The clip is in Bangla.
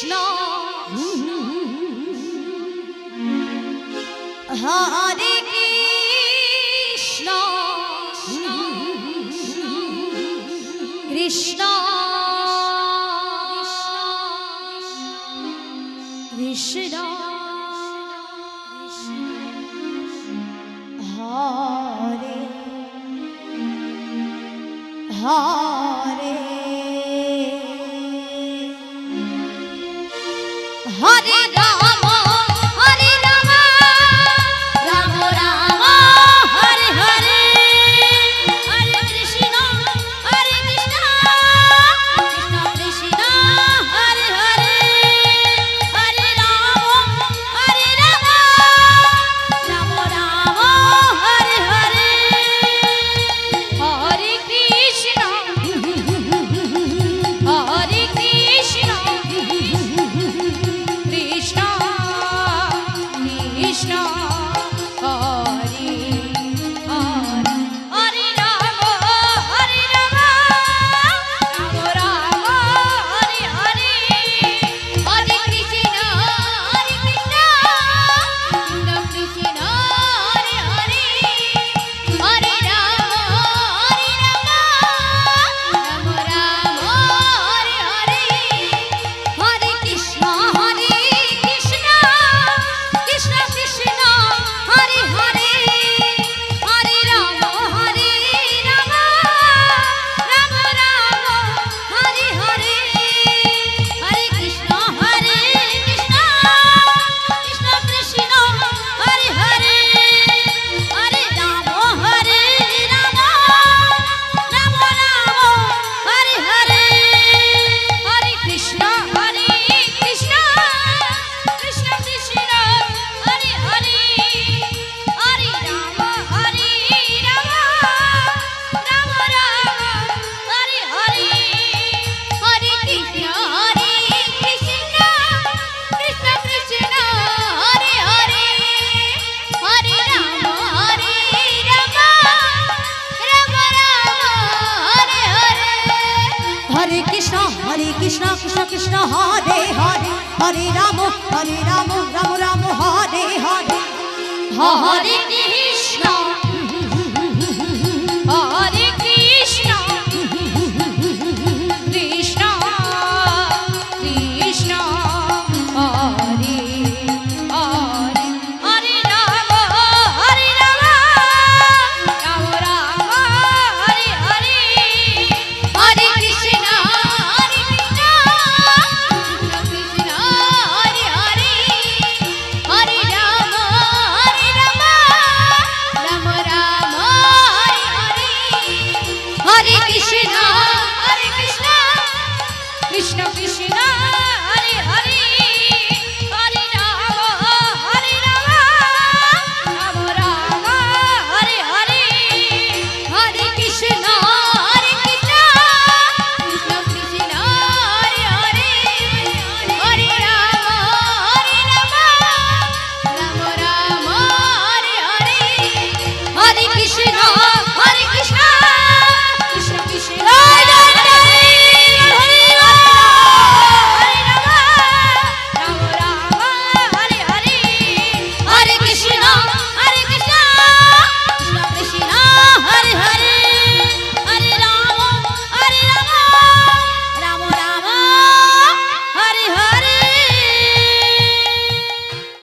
কৃষ্ণ হরে কৃষ্ণ কৃষ্ণ কৃষ্ণ হরে হরে হরে রাম হরে রাম রাম রাম হরে হরে হরে কৃষ্ণ কৃষ্ণ কৃষ্ণ হরে হরে হরে রাম রাম রাম হরে হরে হরে কৃষ্ণ হরে কৃষ্ণ কৃষ্ণ কৃষ্ণ হরে হরে হরে রাম রাম রাম হরে হরে হরে কৃষ্ণ কৃষ্ণ কৃষ্ণ হরে হরে হরে রাম রাম রাম হরে হরে হরে কৃষ্ণ কৃষ্ণ কৃষ্ণ কৃষ্ণ হরে হরে হরে রাম রাম রাম হরে হরে হরে কৃষ্ণ কৃষ্ণ কৃষ্ণ কৃষ্ণ হরে হরে হরে রাম রাম রাম হরে হরে হরে কৃষ্ণ কৃষ্ণ কৃষ্ণ কৃষ্ণ হরে হরে হরে রাম রাম রাম হরে হরে হরে কৃষ্ণ কৃষ্ণ কৃষ্ণ কৃষ্ণ হরে হরে হরে রাম রাম হরে হরে হরে কৃষ্ণ কৃষ্ণ কৃষ্ণ হরে হরে হরে রাম রাম রাম হরে হরে হরে কৃষ্ণ হরে কৃষ্ণ কৃষ্ণ কৃষ্ণ হরে হরে হরে রাম রাম রাম হরে হরে হরে কৃষ্ণ কৃষ্ণ কৃষ্ণ হরে হরে হরে রাম রাম রাম হরে হরে হরে কৃষ্ণ কৃষ্ণ কৃষ্ণ